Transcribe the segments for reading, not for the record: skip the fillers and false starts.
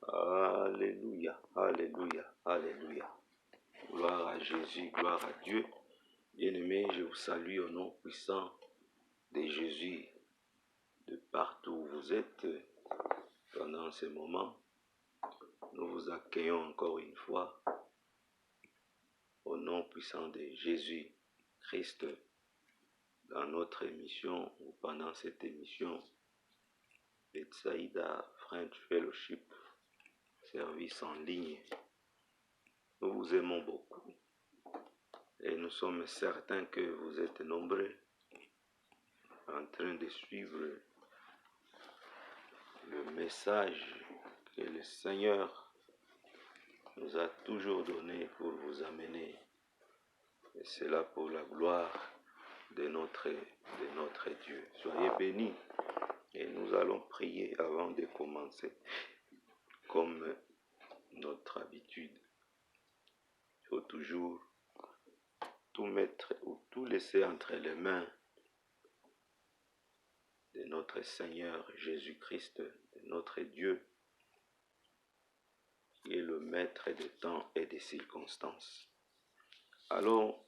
Alléluia, alléluia, alléluia. Gloire à Jésus, gloire à Dieu. Bien-aimés, je vous salue au nom puissant de Jésus, de partout où vous êtes pendant ce moment. Nous vous accueillons encore une fois au nom puissant de Jésus Christ dans notre émission ou pendant cette émission Bethsaïda French Fellowship, service en ligne. Nous vous aimons beaucoup et nous sommes certains que vous êtes nombreux en train de suivre le message que le Seigneur nous a toujours donné pour vous amener. Et c'est là pour la gloire de notre Dieu. Soyez bénis et nous allons prier avant de commencer. Comme notre habitude, il faut toujours tout mettre ou tout laisser entre les mains de notre Seigneur Jésus-Christ, de notre Dieu, qui est le maître des temps et des circonstances. Alors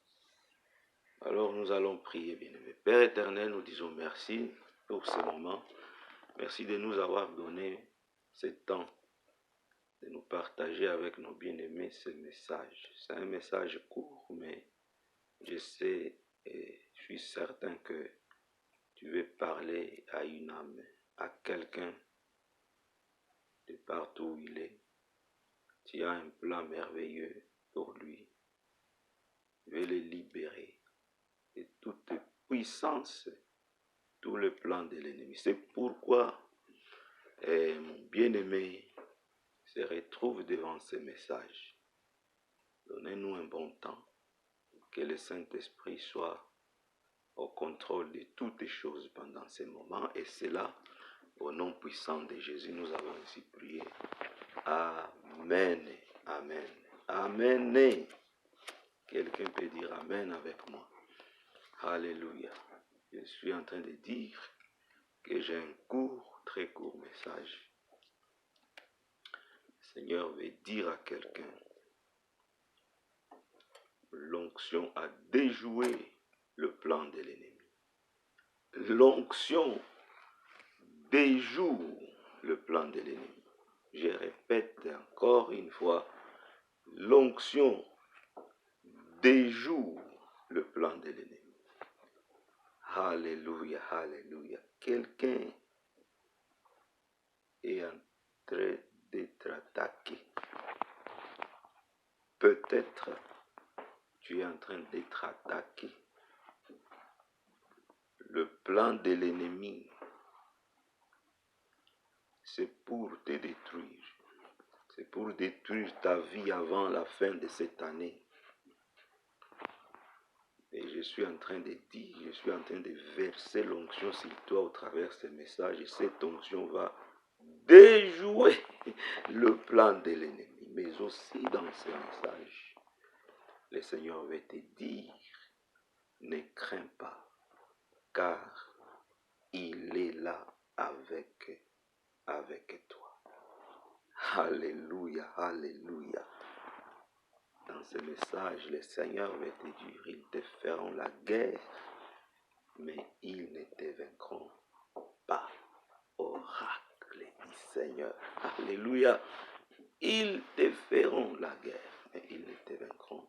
nous allons prier, bien-aimés. Père éternel, nous disons merci pour ce moment. Merci de nous avoir donné ce temps de nous partager avec nos bien-aimés ce message. C'est un message court, mais je sais et je suis certain que tu veux parler à une âme, à quelqu'un de partout où il est. Tu as un plan merveilleux pour lui. Tu veux le libérer de toute puissance, tout le plan de l'ennemi. C'est pourquoi mon bien-aimé se retrouve devant ce message. Donnez-nous un bon temps, que le Saint-Esprit soit au contrôle de toutes choses pendant ces moments. Et c'est là, au nom puissant de Jésus, nous avons ainsi prié. Amen, amen, amen. Quelqu'un peut dire amen avec moi. Alléluia. Je suis en train de dire que j'ai un très court message. Le Seigneur veut dire à quelqu'un, l'onction a déjoué le plan de l'ennemi. L'onction déjoue le plan de l'ennemi. Je répète encore une fois, l'onction déjoue le plan de l'ennemi. Alléluia, alléluia. Quelqu'un est en train d'être attaqué. Peut-être tu es en train d'être attaqué. Le plan de l'ennemi, c'est pour te détruire. C'est pour détruire ta vie avant la fin de cette année. Et je suis en train de dire, je suis en train de verser l'onction sur toi au travers de ce message. Et cette onction va déjouer le plan de l'ennemi. Mais aussi dans ce message, le Seigneur veut te dire, ne crains pas, car il est là avec toi. Alléluia, alléluia. Dans ce message, le Seigneur veut te dire, ils te feront la guerre, mais ils ne te vaincront pas. Oracle du Seigneur. Alléluia. Ils te feront la guerre, mais ils ne te vaincront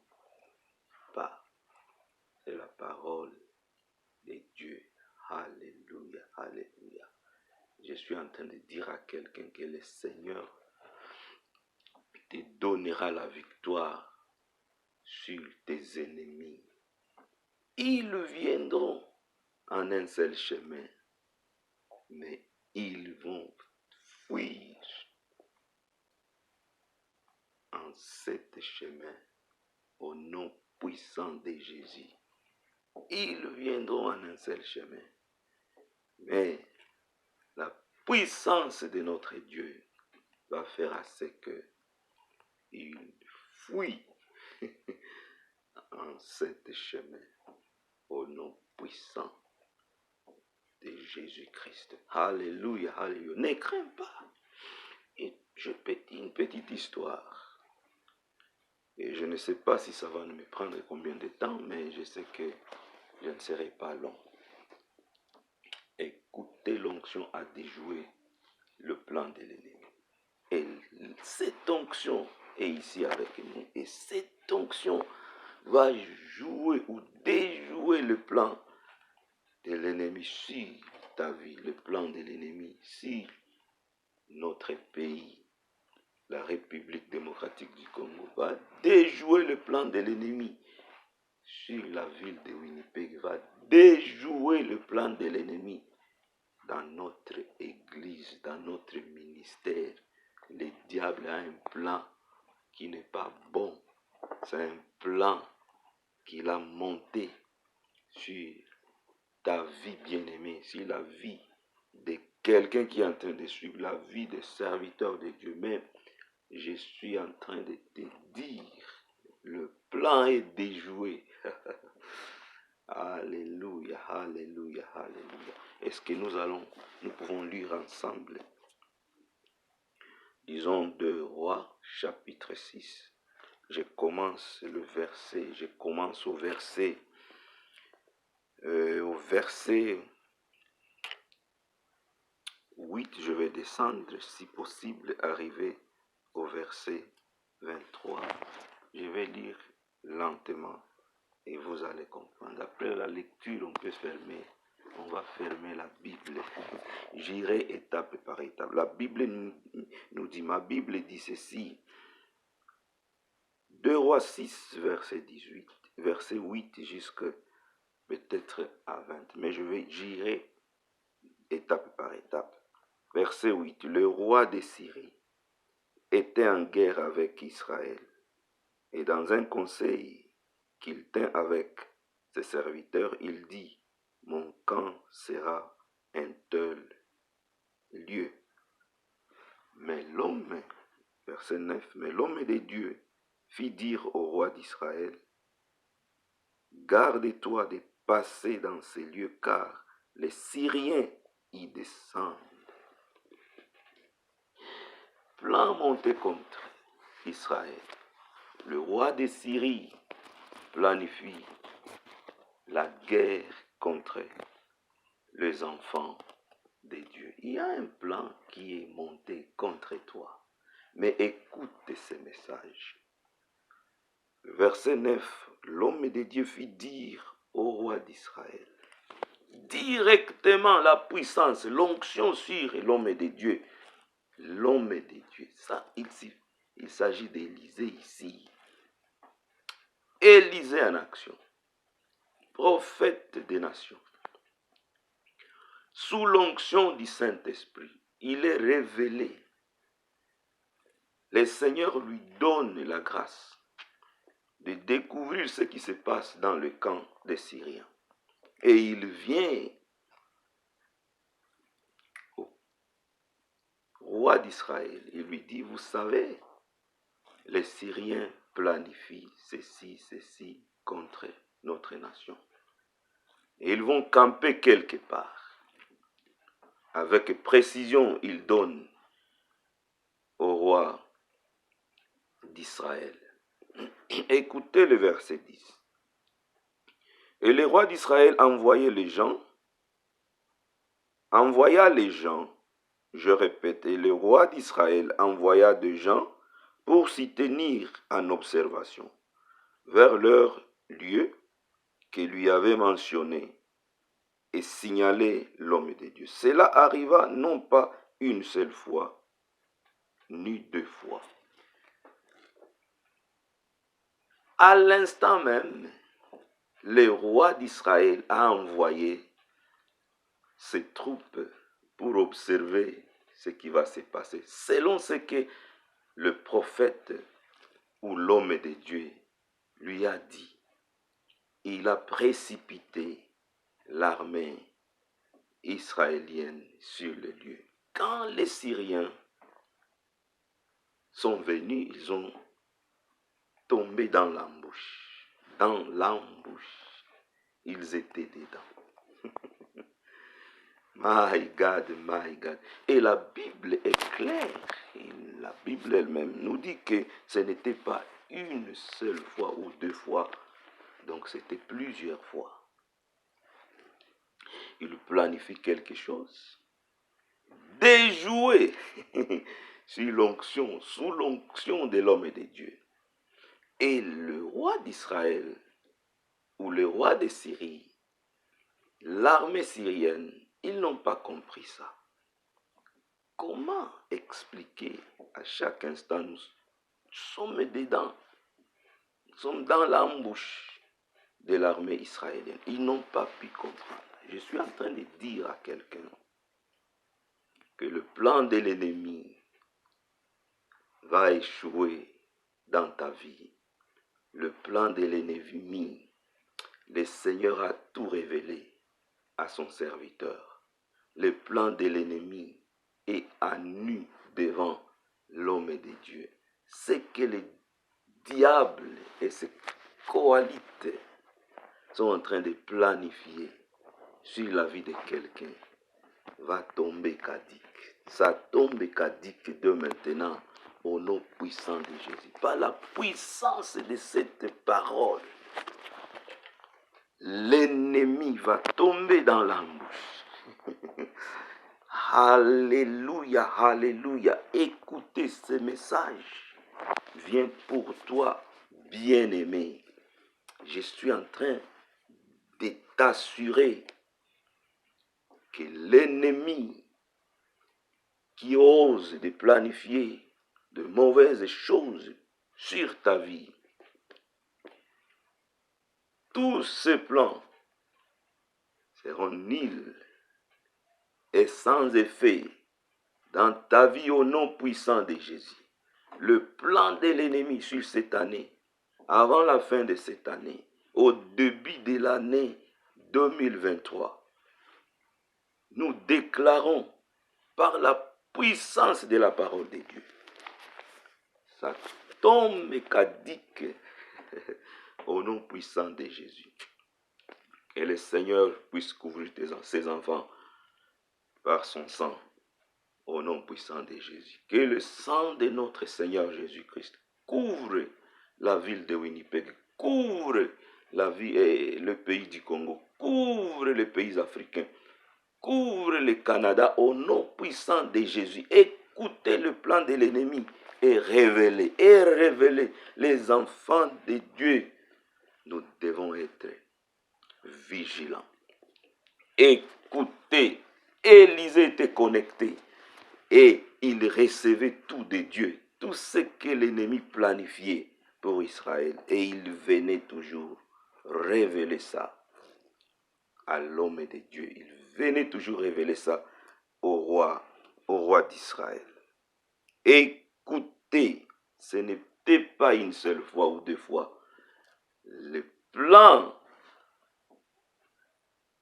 pas. C'est la parole de Dieu. Alléluia, alléluia. Je suis en train de dire à quelqu'un que le Seigneur te donnera la victoire sur tes ennemis. Ils viendront en un seul chemin, mais ils vont fuir en sept chemins au nom puissant de Jésus. Ils viendront en un seul chemin, mais la puissance de notre Dieu va faire à ce qu'ils fuient en sept chemins au nom puissant de Jésus-Christ. Alléluia, alléluia. Ne crains pas. Et je peux dire, petite histoire. Et je ne sais pas si ça va me prendre combien de temps, mais je sais que je ne serai pas long. Écoutez, l'onction a déjoué le plan de l'ennemi. Et cette onction est ici avec nous. Et cette onction va jouer ou déjouer le plan de l'ennemi sur ta vie, le plan de l'ennemi sur notre pays. La République démocratique du Congo va déjouer le plan de l'ennemi sur la ville de Winnipeg, va déjouer le plan de l'ennemi dans notre église, dans notre ministère. Le diable a un plan qui n'est pas bon. C'est un plan qu'il a monté sur ta vie bien-aimée, sur la vie de quelqu'un qui est en train de suivre la vie des serviteurs de Dieu. Même, je suis en train de te dire, le plan est déjoué. Alléluia, alléluia, alléluia. Est-ce que nous pouvons lire ensemble? Disons 2 Rois, chapitre 6. Je commence au verset 8, je vais descendre, si possible, arriver au verset 23. Je vais lire lentement et vous allez comprendre. Après la lecture, on va fermer la Bible. J'irai étape par étape. La Bible nous dit, ma Bible dit ceci. 2 Rois 6, verset 18, verset 8 jusqu'à peut-être à 20. Mais j'irai étape par étape. Verset 8. Le roi de Syrie était en guerre avec Israël. Et dans un conseil qu'il tint avec ses serviteurs, il dit, mon camp sera un tel lieu. Mais l'homme, verset 9, mais l'homme de Dieu fit dire au roi d'Israël, garde-toi de passer dans ces lieux, car les Syriens y descendent. Plan monté contre Israël. Le roi de Syrie planifie la guerre contre les enfants de Dieu. Il y a un plan qui est monté contre toi. Mais écoute ce message. Verset 9. L'homme de Dieu fit dire au roi d'Israël. Directement la puissance, l'onction sur l'homme de Dieu. L'homme de Dieu. Ça, il s'agit d'Élisée ici. Élisée en action. Prophète des nations. Sous l'onction du Saint-Esprit, il est révélé. Le Seigneur lui donne la grâce de découvrir ce qui se passe dans le camp des Syriens. Et il vient au roi d'Israël. Il lui dit, vous savez, les Syriens planifient ceci contre notre nation. Et ils vont camper quelque part. Avec précision, il donne au roi d'Israël. Écoutez le verset 10. Et le roi d'Israël envoya les gens, je répète, et le roi d'Israël envoya des gens pour s'y tenir en observation vers leur lieu que lui avait mentionné et signaler l'homme de Dieu. Cela arriva non pas une seule fois, ni 2 fois. À l'instant même, le roi d'Israël a envoyé ses troupes pour observer ce qui va se passer, selon ce que le prophète ou l'homme de Dieu lui a dit. Il a précipité l'armée israélienne sur le lieu. Quand les Syriens sont venus, ils ont tombé dans l'embouche. Dans l'embouche, ils étaient dedans. My God, my God. Et la Bible est claire. Bible elle-même nous dit que ce n'était pas une seule fois ou deux fois, donc c'était plusieurs fois. Il planifie quelque chose, déjoué sur l'onction, sous l'onction de l'homme et de Dieu. Et le roi d'Israël, ou le roi de Syrie, l'armée syrienne, ils n'ont pas compris ça. Comment expliquer à chaque instant, nous sommes dedans, nous sommes dans l'embouche de l'armée israélienne. Ils n'ont pas pu comprendre. Je suis en train de dire à quelqu'un que le plan de l'ennemi va échouer dans ta vie. Le plan de l'ennemi, le Seigneur a tout révélé à son serviteur. Le plan de l'ennemi est à nu devant l'homme de Dieu. C'est que le diable et ses coalites sont en train de planifier sur la vie de quelqu'un va tomber cadique. Ça tombe cadique de maintenant au nom puissant de Jésus. Par la puissance de cette parole, l'ennemi va tomber dans l'embouche. Alléluia, alléluia. Écoutez ce message. Vient pour toi, bien-aimé. Je suis en train de t'assurer que l'ennemi qui ose de planifier de mauvaises choses sur ta vie, tous ces plans seront nuls et sans effet dans ta vie au nom puissant de Jésus. Le plan de l'ennemi sur cette année, avant la fin de cette année, au début de l'année 2023, nous déclarons par la puissance de la parole de Dieu, ça tombe cadique au nom puissant de Jésus. Que le Seigneur puisse couvrir ses enfants par son sang, au nom puissant de Jésus. Que le sang de notre Seigneur Jésus-Christ couvre la ville de Winnipeg, couvre la vie, le pays du Congo, couvre les pays africains, couvre le Canada au nom puissant de Jésus. Écoutez le plan de l'ennemi et révélez les enfants de Dieu. Nous devons être vigilants. Écoutez, Élisée était connecté et il recevait tout de Dieu, tout ce que l'ennemi planifiait pour Israël. Et il venait toujours révéler ça à l'homme de Dieu. Il venait toujours révéler ça au roi d'Israël. Écoutez, ce n'était pas une seule fois ou deux fois. Le plan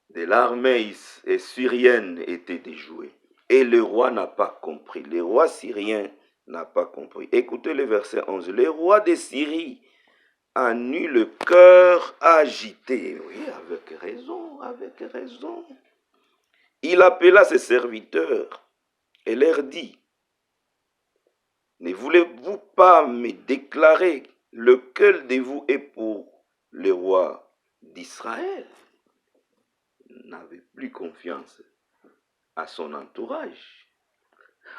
de l'armée syrienne était déjoué. Et le roi n'a pas compris. Le roi syrien n'a pas compris. Écoutez le verset 11. Le roi de Syrie a eu le cœur agité. Oui, avec raison, avec raison. Il appela ses serviteurs et leur dit, ne voulez-vous pas me déclarer lequel de vous est pour le roi d'Israël? Il n'avait plus confiance à son entourage.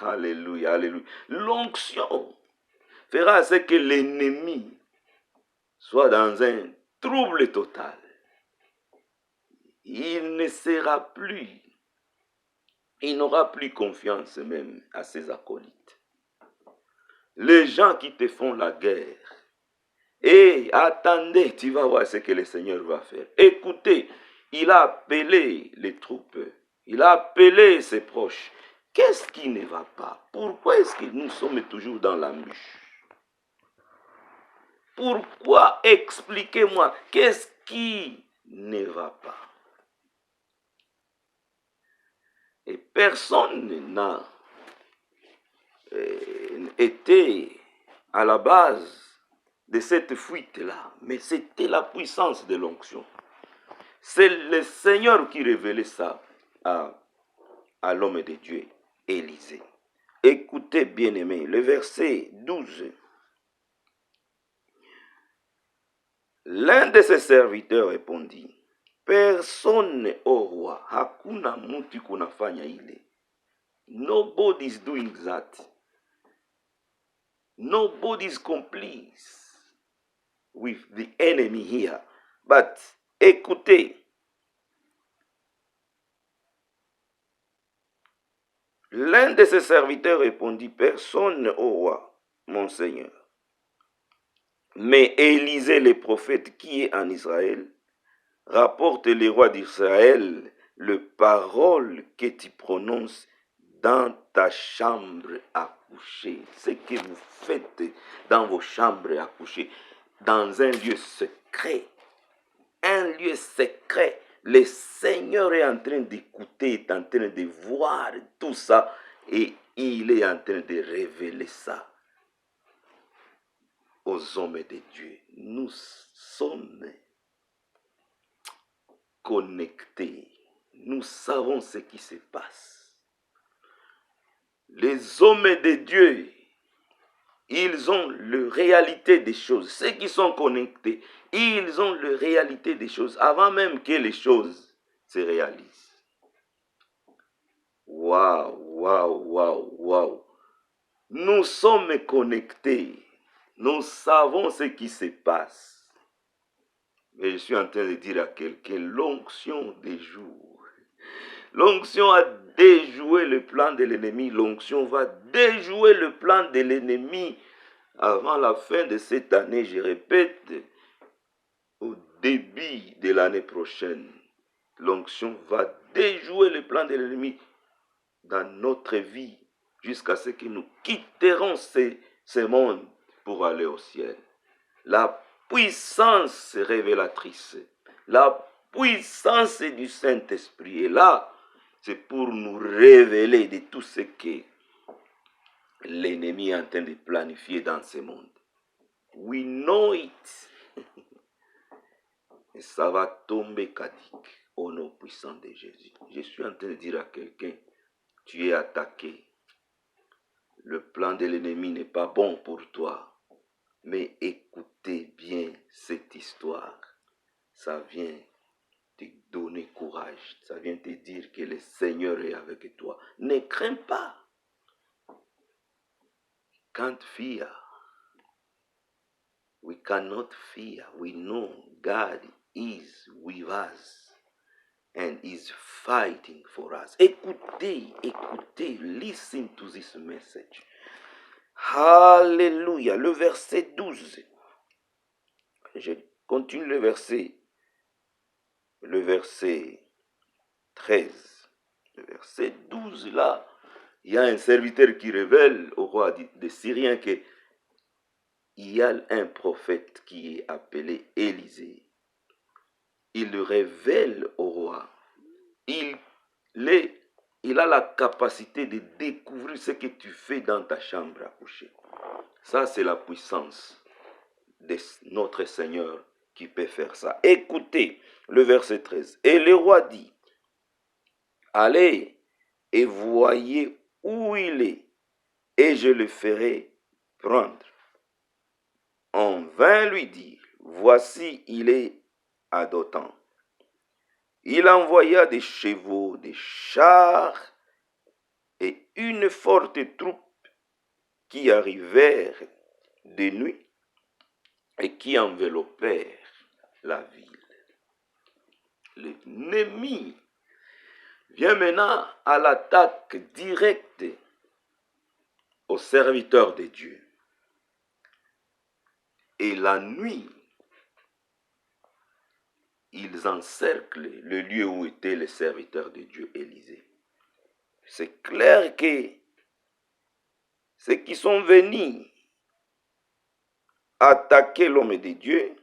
Alléluia, alléluia. L'onction fera ce que l'ennemi soit dans un trouble total. Il ne sera plus, il n'aura plus confiance même à ses acolytes. Les gens qui te font la guerre, et attendez, tu vas voir ce que le Seigneur va faire. Écoutez, il a appelé les troupes, il a appelé ses proches. Qu'est-ce qui ne va pas? Pourquoi est-ce que nous sommes toujours dans l'embûche? Pourquoi? Expliquez-moi, qu'est-ce qui ne va pas? Et personne n'a été à la base de cette fuite-là, mais c'était la puissance de l'onction. C'est le Seigneur qui révélait ça à l'homme de Dieu, Élisée. Écoutez, bien-aimés, le verset 12. L'un de ses serviteurs répondit, personne au roi, hakuna mtu kunafanya ile. Nobody's doing that. Nobody's complice with the enemy here. But écoutez, l'un de ses serviteurs répondit, personne au roi, mon Seigneur. Mais Élisée le prophète qui est en Israël, rapporte les rois d'Israël le parole que tu prononces dans ta chambre à coucher. Ce que vous faites dans vos chambres à coucher, dans un lieu secret. Un lieu secret. Le Seigneur est en train d'écouter, est en train de voir tout ça et il est en train de révéler ça aux hommes de Dieu. Nous sommes connectés. Nous savons ce qui se passe. Les hommes de Dieu, ils ont la réalité des choses. Ceux qui sont connectés, ils ont la réalité des choses avant même que les choses se réalisent. Waouh, waouh, waouh, waouh. Nous sommes connectés. Nous savons ce qui se passe. Mais je suis en train de dire à quelqu'un, l'onction des jours. L'onction a déjoué le plan de l'ennemi. L'onction va déjouer le plan de l'ennemi avant la fin de cette année. Je répète, au début de l'année prochaine, l'onction va déjouer le plan de l'ennemi dans notre vie jusqu'à ce que nous quitterons ce monde pour aller au ciel. La puissance révélatrice, la puissance du Saint-Esprit est là. C'est pour nous révéler de tout ce que l'ennemi est en train de planifier dans ce monde. We know it. Et ça va tomber caduque au nom puissant de Jésus. Je suis en train de dire à quelqu'un, tu es attaqué. Le plan de l'ennemi n'est pas bon pour toi. Mais écoutez bien cette histoire. Ça vient te donner courage. Ça vient te dire que le Seigneur est avec toi. Ne crains pas. Can't fear. We cannot fear. We know God is with us and is fighting for us. Écoutez, écoutez. Listen to this message. Alléluia. Le verset 12. Je continue le verset 13. Le verset 12, là, il y a un serviteur qui révèle au roi des Syriens qu'il y a un prophète qui est appelé Élisée. Il le révèle au roi. Il a la capacité de découvrir ce que tu fais dans ta chambre à coucher. Ça, c'est la puissance de notre Seigneur qui peut faire ça. Écoutez le verset 13. Et le roi dit, allez et voyez où il est, et je le ferai prendre. On vint lui dire, voici, il est à Dothan. Il envoya des chevaux, des chars et une forte troupe qui arrivèrent de nuit et qui enveloppèrent la ville. L'ennemi vient maintenant à l'attaque directe aux serviteurs de Dieu. Et la nuit, ils encerclent le lieu où étaient les serviteurs de Dieu Élisée. C'est clair que ceux qui sont venus attaquer l'homme de Dieu,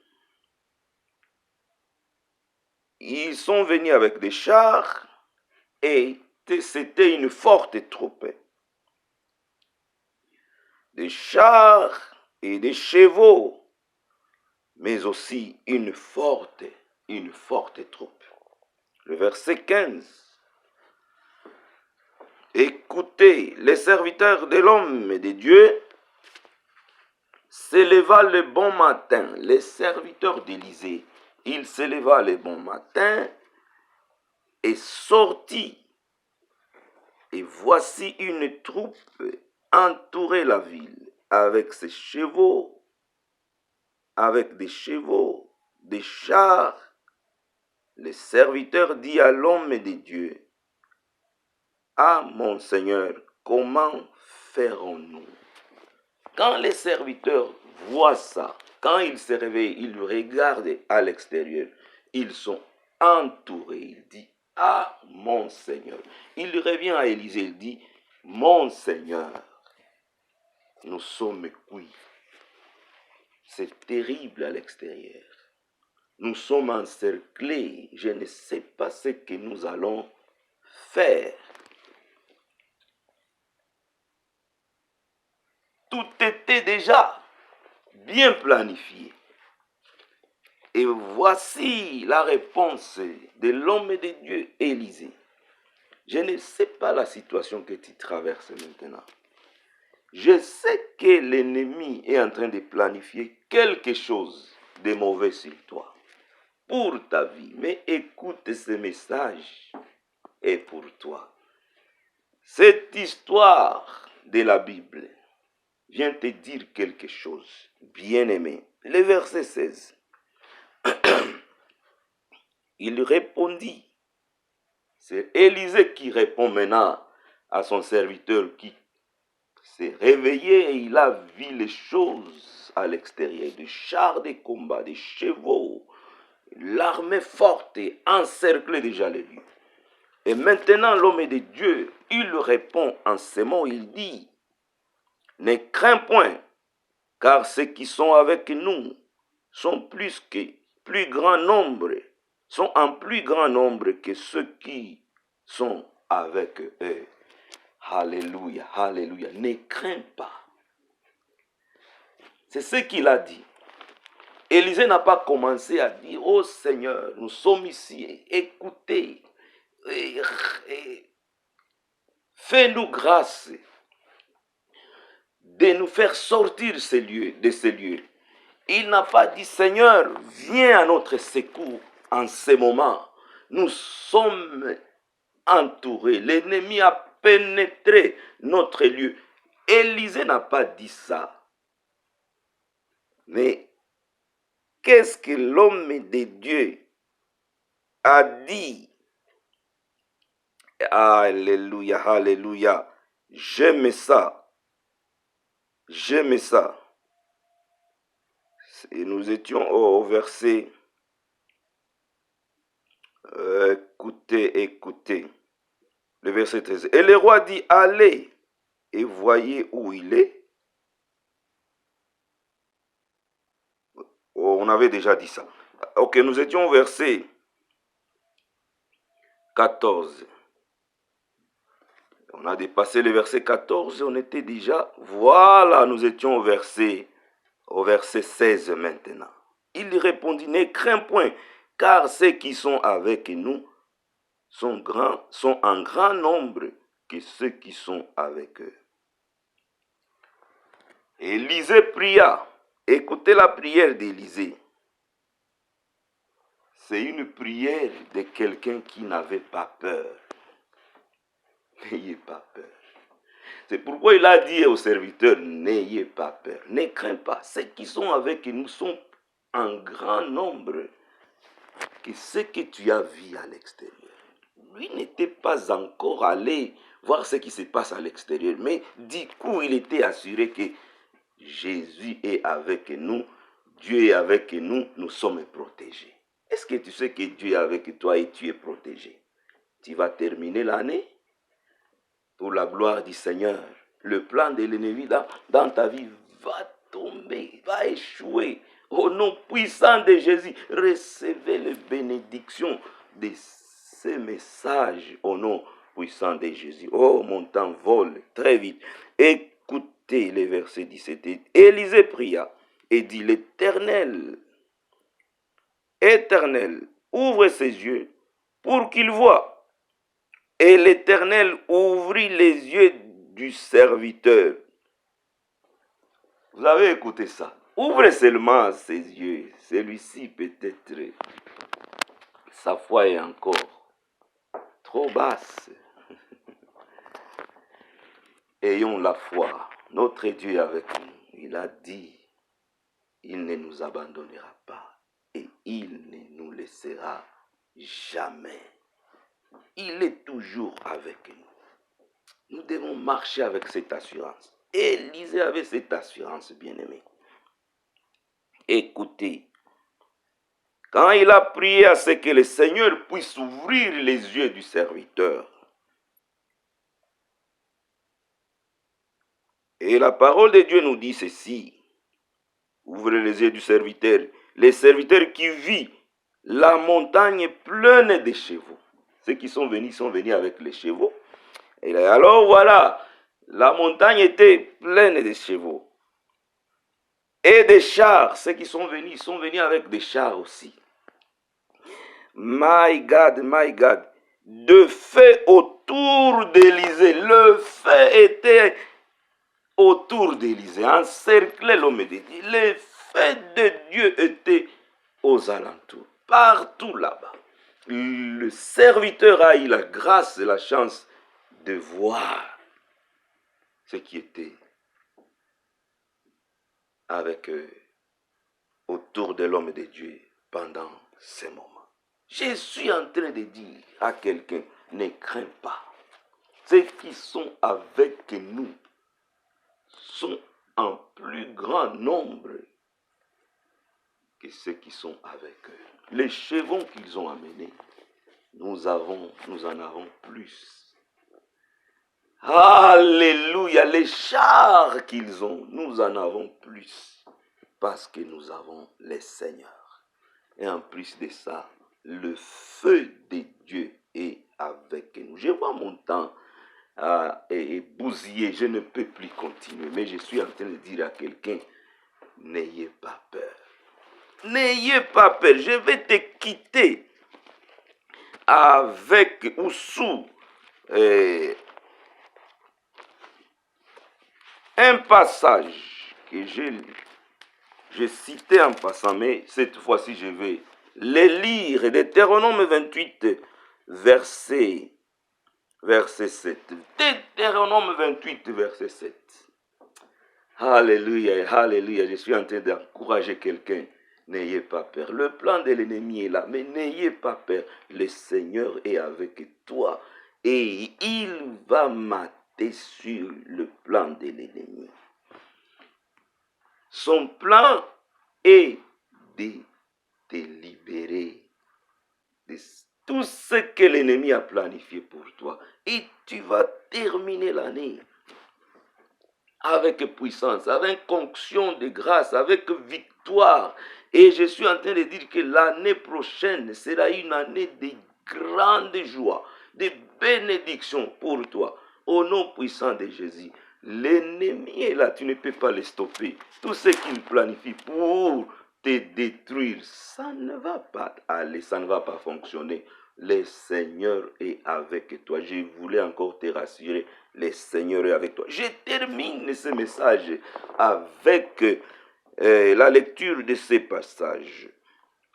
ils sont venus avec des chars et c'était une forte troupe. Des chars et des chevaux, mais aussi une forte troupe. Le verset 15. Écoutez, les serviteurs de l'homme et de Dieu s'éleva le bon matin. Les serviteurs d'Élysée, il s'éleva le bon matin et sortit. Et voici une troupe entourait la ville avec ses chevaux, avec des chevaux, des chars. Le serviteur dit à l'homme de Dieu, « Ah, mon Seigneur, comment ferons-nous » Quand les serviteurs voient ça, quand ils se réveillent, ils regardent à l'extérieur, ils sont entourés. Il dit, « Ah, mon Seigneur ». Il revient à Élisée, il dit, « Mon Seigneur, nous sommes cuits. C'est terrible à l'extérieur. Nous sommes encerclés. Je ne sais pas ce que nous allons faire. » Tout était déjà bien planifié. Et voici la réponse de l'homme de Dieu, Élisée. Je ne sais pas la situation que tu traverses maintenant. Je sais que l'ennemi est en train de planifier quelque chose de mauvais sur toi, pour ta vie. Mais écoute ce message est pour toi. Cette histoire de la Bible vient te dire quelque chose, bien-aimé. Le verset 16. Il répondit. C'est Élisée qui répond maintenant à son serviteur qui s'est réveillé et il a vu les choses à l'extérieur, des chars de combat, des chevaux, l'armée forte et encerclée déjà les lieux. Et maintenant l'homme de Dieu, il répond en ces mots, il dit, « Ne crains point, car ceux qui sont avec nous sont plus grand nombre, sont en plus grand nombre que ceux qui sont avec eux. » Alléluia, alléluia. Ne crains pas. C'est ce qu'il a dit. Élisée n'a pas commencé à dire, « Oh Seigneur, nous sommes ici, écoutez, fais-nous grâce de nous faire sortir de ces lieux. » Il n'a pas dit, « Seigneur, viens à notre secours en ce moment. Nous sommes entourés. L'ennemi a pénétré notre lieu. » Élisée n'a pas dit ça. Mais qu'est-ce que l'homme de Dieu a dit? Alléluia, alléluia. J'aime ça. J'aime ça. Et nous étions au verset. Écoutez. Le verset 13. Et le roi dit, allez et voyez où il est. Oh, on avait déjà dit ça. Ok, nous étions au verset 14. On a dépassé le verset 14, on était déjà, voilà, nous étions au verset 16 maintenant. Il répondit, ne crains point, car ceux qui sont avec nous sont en grand nombre que ceux qui sont avec eux. Élisée pria. Écoutez la prière d'Élisée. C'est une prière de quelqu'un qui n'avait pas peur. N'ayez pas peur. C'est pourquoi il a dit aux serviteurs, n'ayez pas peur, ne crains pas. Ceux qui sont avec nous sont en grand nombre que ce que tu as vu à l'extérieur. Lui n'était pas encore allé voir ce qui se passe à l'extérieur, mais du coup il était assuré que Jésus est avec nous, Dieu est avec nous, nous sommes protégés. Est-ce que tu sais que Dieu est avec toi et tu es protégé? Tu vas terminer l'année pour la gloire du Seigneur. Le plan de l'ennemi dans ta vie va tomber, va échouer. Au nom puissant de Jésus, recevez les bénédictions de ces messages au nom puissant de Jésus. Oh, mon temps vole très vite. Écoutez les versets 17. Élisée pria et dit, l'Éternel, Éternel, ouvre ses yeux pour qu'il voie. Et l'Éternel ouvrit les yeux du serviteur. Vous avez écouté ça? Ouvrez seulement ses yeux. Celui-ci peut-être, sa foi est encore trop basse. Ayons la foi. Notre Dieu est avec nous. Il a dit, il ne nous abandonnera pas et il ne nous laissera jamais. Il est toujours avec nous. Nous devons marcher avec cette assurance. Élisée avait cette assurance, bien-aimé. Écoutez, quand il a prié à ce que le Seigneur puisse ouvrir les yeux du serviteur, et la parole de Dieu nous dit ceci, ouvrez les yeux du serviteur, le serviteur qui vit la montagne pleine de chevaux. Ceux qui sont venus avec les chevaux. Et alors voilà, la montagne était pleine de chevaux. Et des chars, ceux qui sont venus avec des chars aussi. My God, de feu autour d'Élysée. Le feu était autour d'Élysée, encerclait l'homme de Dieu. Le feu de Dieu était aux alentours, partout là-bas. Le serviteur a eu la grâce et la chance de voir ce qui était avec eux, autour de l'homme de Dieu pendant ces moments. Je suis en train de dire à quelqu'un, ne crains pas. Ceux qui sont avec nous sont en plus grand nombre que ceux qui sont avec eux. Les chevaux qu'ils ont amenés, nous en avons plus. Alléluia, les chars qu'ils ont, nous en avons plus. Parce que nous avons les seigneurs. Et en plus de ça, le feu de Dieu est avec nous. Je vois mon temps bousiller, je ne peux plus continuer. Mais je suis en train de dire à quelqu'un, n'ayez pas peur. N'ayez pas peur, je vais te quitter avec ou sous un passage que j'ai cité en passant, mais cette fois-ci je vais le lire. Deutéronome 28, verset 7. Deutéronome 28, verset 7. Alléluia, alléluia. Je suis en train d'encourager quelqu'un. N'ayez pas peur. Le plan de l'ennemi est là, mais n'ayez pas peur. Le Seigneur est avec toi et il va mater sur le plan de l'ennemi. Son plan est de te libérer de tout ce que l'ennemi a planifié pour toi. Et tu vas terminer l'année avec puissance, avec onction de grâce, avec victoire. Et je suis en train de dire que l'année prochaine sera une année de grande joie, de bénédiction pour toi. Au nom puissant de Jésus, l'ennemi est là, tu ne peux pas le stopper. Tout ce qu'il planifie pour te détruire, ça ne va pas aller, ça ne va pas fonctionner. Le Seigneur est avec toi. Je voulais encore te rassurer, le Seigneur est avec toi. Je termine ce message avec la lecture de ces passages.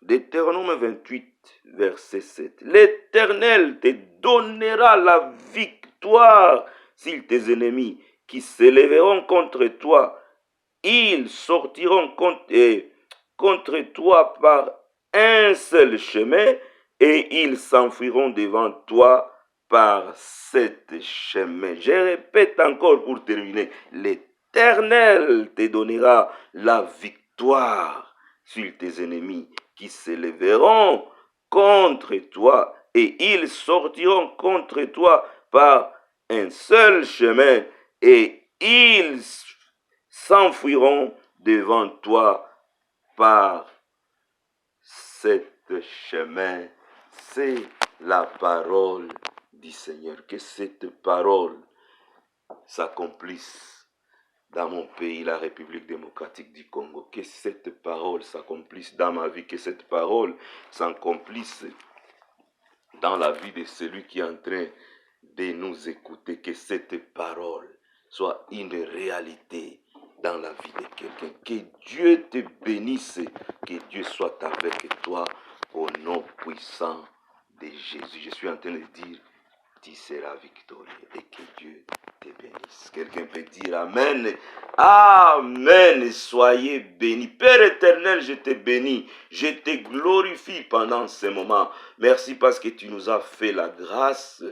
Deutéronome 28, verset 7. L'Éternel te donnera la victoire sur tes ennemis qui s'élèveront contre toi. Ils sortiront contre toi par un seul chemin et ils s'enfuiront devant toi par sept chemins. Je répète encore pour terminer. L'Éternel te donnera la victoire sur tes ennemis qui s'élèveront contre toi et ils sortiront contre toi par un seul chemin et ils s'enfuiront devant toi par sept chemins. C'est la parole du Seigneur. Que cette parole s'accomplisse dans mon pays, la République démocratique du Congo. Que cette parole s'accomplisse dans ma vie. Que cette parole s'accomplisse dans la vie de celui qui est en train de nous écouter, que cette parole soit une réalité dans la vie de quelqu'un. Que Dieu te bénisse, que Dieu soit avec toi au nom puissant de Jésus. Je suis en train de dire, tu seras victorieux et que Dieu te bénisse. Quelqu'un peut dire Amen. Amen. Soyez bénis. Père éternel, je te bénis. Je te glorifie pendant ce moment. Merci parce que tu nous as fait la grâce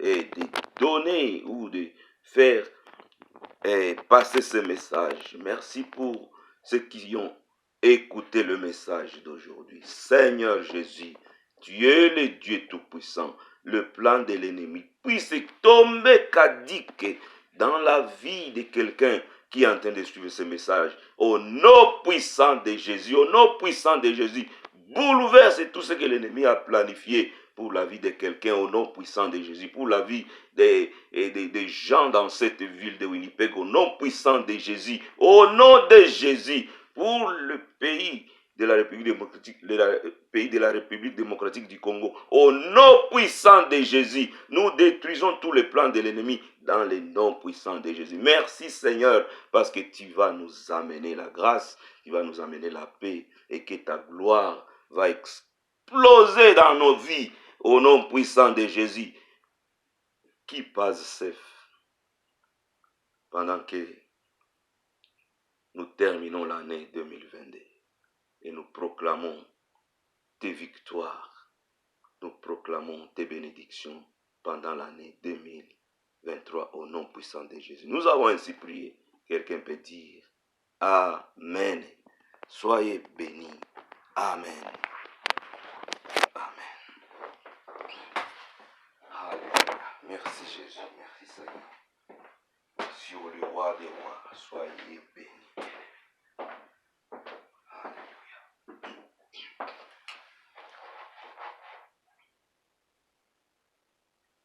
et de donner ou de faire passer ce message. Merci pour ceux qui ont écouté le message d'aujourd'hui. Seigneur Jésus, tu es le Dieu Tout-Puissant. Le plan de l'ennemi puisse tomber cadique dans la vie de quelqu'un qui est en train de suivre ce message. Au nom puissant de Jésus, au nom puissant de Jésus, bouleverse tout ce que l'ennemi a planifié pour la vie de quelqu'un au nom puissant de Jésus, pour la vie des gens dans cette ville de Winnipeg, au nom puissant de Jésus, au nom de Jésus, pour le pays de la République démocratique du Congo, au nom puissant de Jésus, nous détruisons tous les plans de l'ennemi dans le nom puissant de Jésus. Merci Seigneur, parce que tu vas nous amener la grâce, tu vas nous amener la paix, et que ta gloire va exploser dans nos vies, au nom puissant de Jésus. Qui passe safe pendant que nous terminons l'année 2022 et nous proclamons tes victoires, nous proclamons tes bénédictions pendant l'année 2023 au nom puissant de Jésus. Nous avons ainsi prié. Quelqu'un peut dire Amen. Soyez bénis. Amen. Amen. Alléluia. Merci Jésus. Merci Seigneur. Sur le roi des rois, soyez bénis.